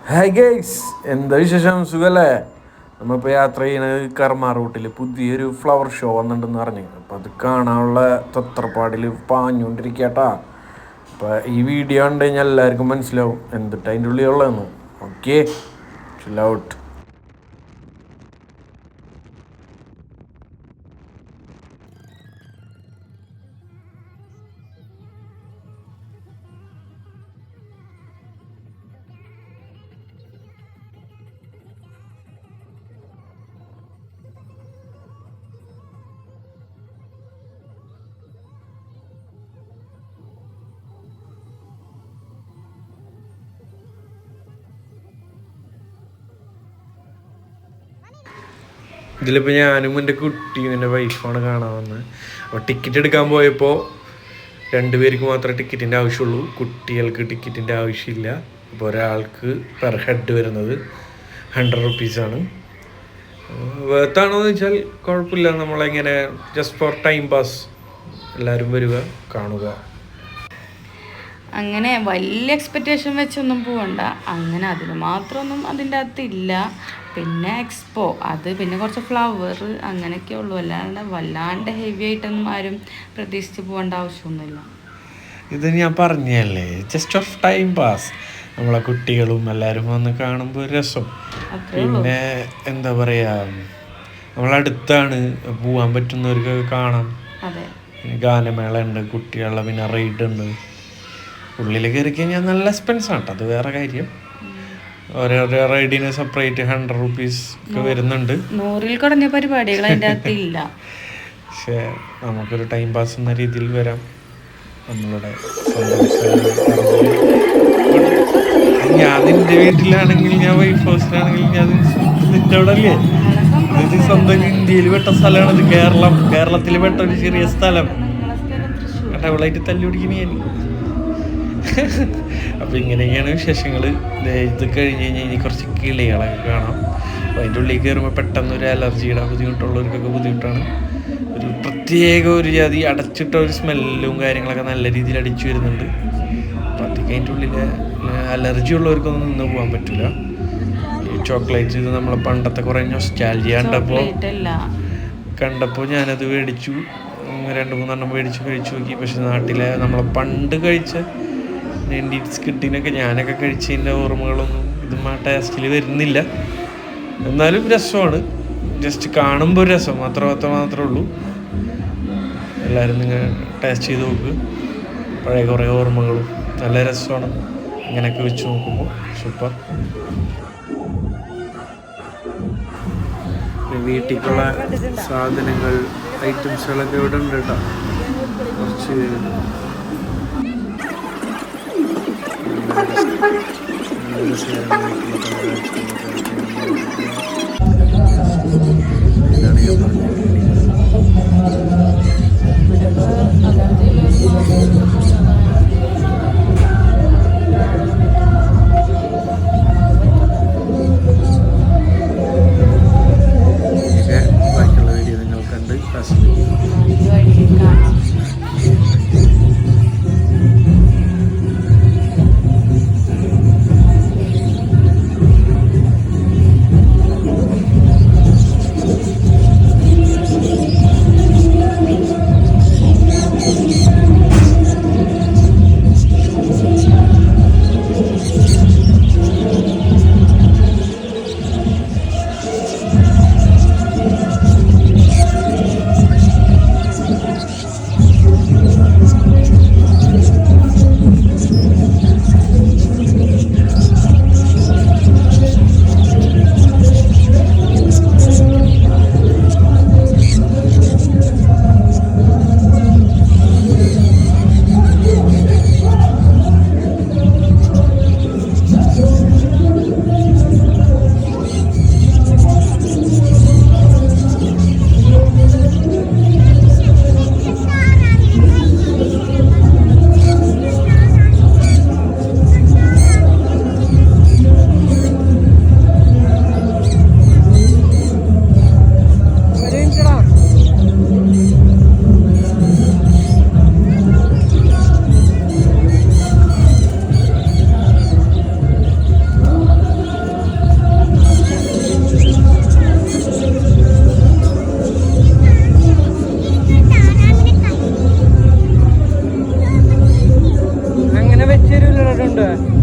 Hi guys, എന്താ വിശേഷം? സുഖല്ലേ? നമ്മളിപ്പോൾ യാത്ര ചെയ്യുന്നത് കർമ്മ റൂട്ടിൽ പുതിയൊരു ഫ്ലവർ ഷോ വന്നിട്ടുണ്ടെന്ന് പറഞ്ഞു. അപ്പോൾ അത് കാണാനുള്ള തത്രപ്പാടിൽ പാഞ്ഞുകൊണ്ടിരിക്കട്ടാ. അപ്പോൾ ഈ വീഡിയോ കണ്ടു കഴിഞ്ഞാൽ എല്ലാവർക്കും മനസ്സിലാവും എന്തിട്ട് അതിൻ്റെ ഉള്ളിൽ ഉള്ളതെന്ന്. ഓക്കെ, ചിൽ ഔട്ട്. ഇതിലിപ്പോൾ ഞാനും എൻ്റെ കുട്ടിയും എൻ്റെ വൈഫാണ് കാണാൻ വന്നത്. അപ്പോൾ ടിക്കറ്റ് എടുക്കാൻ പോയപ്പോൾ 2 പേർക്ക് മാത്രമേ ടിക്കറ്റിൻ്റെ ആവശ്യമുള്ളൂ, കുട്ടികൾക്ക് ടിക്കറ്റിൻ്റെ ആവശ്യമില്ല. അപ്പോൾ ഒരാൾക്ക് പെർ ഹെഡ് വരുന്നത് 100 റുപ്പീസാണ്. വേർത്താണോ എന്ന് വെച്ചാൽ കുഴപ്പമില്ല. നമ്മളിങ്ങനെ ജസ്റ്റ് ഫോർ ടൈം പാസ് എല്ലാവരും വരിക, കാണുക. അങ്ങനെ വലിയ എക്സ്പെക്റ്റേഷൻ വെച്ചൊന്നും പോകണ്ട. അങ്ങനെ അതിന് മാത്രമൊന്നും അതിൻ്റെ അകത്തില്ല. പിന്നെ എക്സ്പോ അത്, പിന്നെ കുറച്ച് ഫ്ലവർ, അങ്ങനെയൊക്കെ ഉള്ളൂ. വല്ലാണ്ട് ഹെവി ആയിട്ടൊന്നും ആരും പ്രതീക്ഷിച്ച് പോകേണ്ട ആവശ്യമൊന്നുമില്ല. ഇത് ഞാൻ പറഞ്ഞല്ലേ, ജസ്റ്റ് ഓഫ് ടൈം പാസ്. നമ്മളെ കുട്ടികളും എല്ലാവരും വന്ന് കാണുമ്പോൾ ഒരു രസം. പിന്നെ എന്താ പറയുക, നമ്മളടുത്താണ്, പോകാൻ പറ്റുന്നവർക്ക് കാണാം. ഗാനമേള ഉണ്ട്, കുട്ടികളുടെ പിന്നെ റൈഡ് ഉണ്ട്. ഉള്ളിൽ കയറി കഴിഞ്ഞാൽ നല്ല എക്സ്പെൻസാണ് കേട്ടോ, അത് വേറെ കാര്യം. ഓരോ റൈഡിന് സെപ്പറേറ്റ് 100 റുപ്പീസ് ഒക്കെ വരുന്നുണ്ട്. 100-ൽ കുറഞ്ഞ പരിപാടികൾ അതിൻ്റെ അകത്തില്ല. പക്ഷേ നമുക്കൊരു ടൈം പാസ് എന്ന രീതിയിൽ വരാം. നമ്മളുടെ ഞാൻ നിന്റെ വീട്ടിലാണെങ്കിൽ, ഞാൻ വൈഫ് ഹൗസിലാണെങ്കിൽ, ഞാൻ നിന്റെ അവിടെ അല്ലേ? ഇത് സ്വന്തം ഇന്ത്യയിൽ പെട്ട സ്ഥലമാണത്. കേരളത്തിൽ പെട്ട ഒരു ചെറിയ സ്ഥലം. കട്ടവളായിട്ട് തല്ലി പിടിക്കണേ ഞാൻ. അപ്പോൾ ഇങ്ങനെയൊക്കെയാണ് വിശേഷങ്ങൾ. ഇത് കഴിഞ്ഞ് കഴിഞ്ഞാൽ ഇനി കുറച്ച് കിളികളൊക്കെ കാണാം. അപ്പോൾ അതിൻ്റെ ഉള്ളിൽ കയറുമ്പോൾ പെട്ടെന്ന് ഒരു അലർജിയുടെ ബുദ്ധിമുട്ടുള്ളവർക്കൊക്കെ ബുദ്ധിമുട്ടാണ്. ഒരു പ്രത്യേക ഒരു ജാതി അടച്ചിട്ട ഒരു സ്മെല്ലും കാര്യങ്ങളൊക്കെ നല്ല രീതിയിൽ അടിച്ചു വരുന്നുണ്ട്. അപ്പോൾ അതൊക്കെ അതിൻ്റെ ഉള്ളിൽ അലർജി ഉള്ളവർക്കൊന്നും നിന്ന് പോകാൻ പറ്റില്ല. ഈ ചോക്ലേറ്റ്സ്, ഇത് നമ്മളെ പണ്ടത്തെ കുറേ നൊസ്റ്റാൾജിയ കണ്ടപ്പോൾ ഞാനത് മേടിച്ചു. 2-3 എണ്ണം മേടിച്ച് കഴിച്ചു നോക്കി. പക്ഷെ നാട്ടിലെ നമ്മളെ പണ്ട് കഴിച്ച 90s കിട്ടിനൊക്കെ ഞാനൊക്കെ കഴിച്ചതിൻ്റെ ഓർമ്മകളൊന്നും ഇതും ആ ടേസ്റ്റിൽ വരുന്നില്ല. എന്നാലും രസമാണ്. ജസ്റ്റ് കാണുമ്പോൾ ഒരു രസം മാത്രമേ ഉള്ളൂ. എല്ലാവരും നിങ്ങൾ ടേസ്റ്റ് ചെയ്ത് നോക്ക്. പഴയ കുറേ ഓർമ്മകളും നല്ല രസമാണ്. ഇങ്ങനെയൊക്കെ വെച്ച് നോക്കുമ്പോൾ സൂപ്പർ. വീട്ടിലേക്കുള്ള സാധനങ്ങൾ, ഐറ്റംസുകളൊക്കെ ഇവിടെ ഉണ്ട് കേട്ടോ. കുറച്ച് ഇതാണ് ഞാൻ പറഞ്ഞത്. ബാക്കിയുള്ള വീഡിയോ നിങ്ങൾ കണ്ട് ആസ്വദിക്കും. ഉണ്ട്.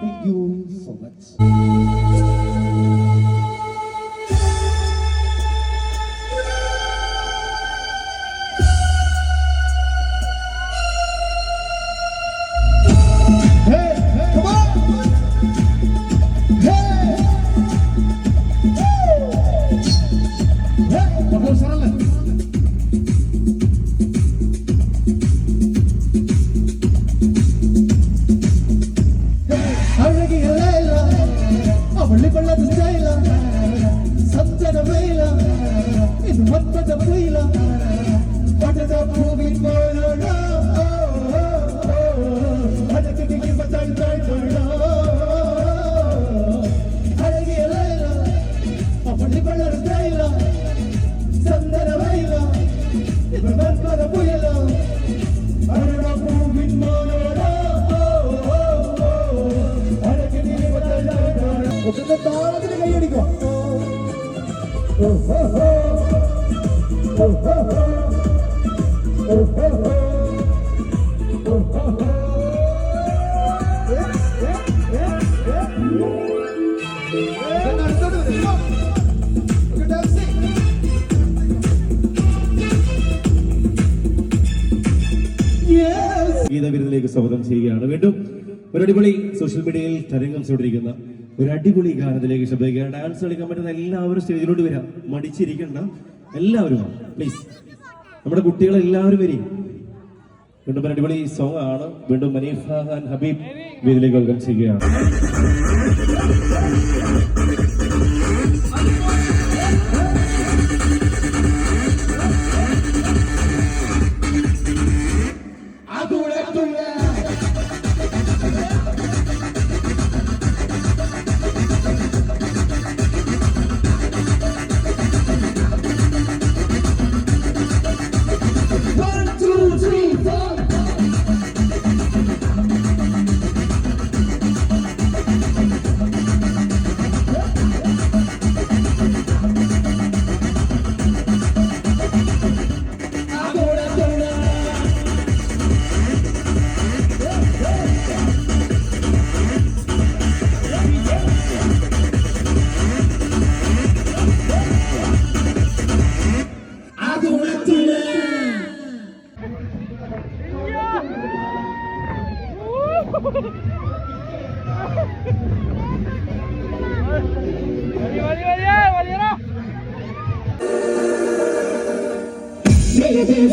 Thank you so much. ഗീതവിരുന്നിലേക്ക് സ്വാഗതം ചെയ്യുകയാണ്. വീണ്ടും ഒരു അടിപൊളി സോഷ്യൽ മീഡിയയിൽ തരംഗം ചെയ്തിരിക്കുന്ന ഒരു അടിപൊളി ഗാനത്തിലേക്ക് ശബ്ദിക്കുക. ഡാൻസ് കളിക്കാൻ പറ്റുന്ന എല്ലാവരും സ്റ്റേജിലോട്ട് വരാം, മടിച്ചിരിക്കണ്ട, എല്ലാവരും പ്ലീസ്. നമ്മുടെ കുട്ടികളെല്ലാവരും വരും. വീണ്ടും ഒരു അടിപൊളി സോങ് ആണ്. വീണ്ടും മനീഫ ഖാൻ ഹബീബ് വേദിയിലേക്ക് വെൽക്കം ചെയ്യുകയാണ്.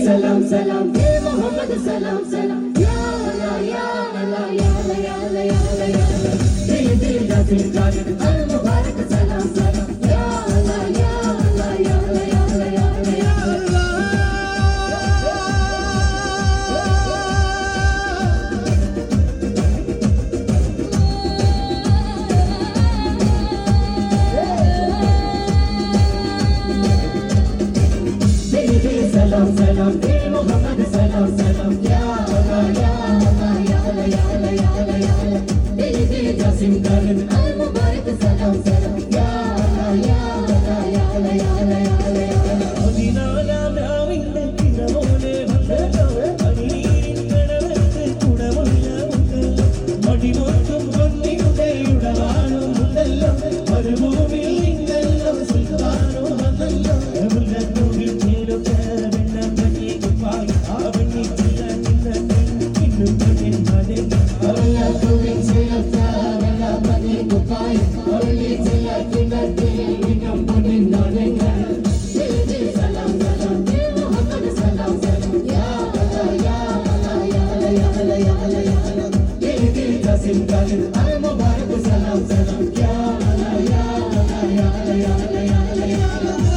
Salam salam Muhammad salam salam ya la ya la ya la ya la ya la ya dil da dil jaalit al mubarak salam salam ya la ya la ya la ya la ya la ya salam salam Muhammad salam salam ya la ya la ya la ya la ya la ya dil jasim karim al mubarak salam salam ya la ya la ya la ya la ya la adinala naavinde kinavole vandalo anirin kadavathu kudamulla undallo madimottum konninde udavanu undallo marubhumil ningallo sultanu vandallo mullathudil cheluka Allah to جاسم خالد المبارك سلام سلام يا الله يا الله يا الله يا الله يا الله يا الله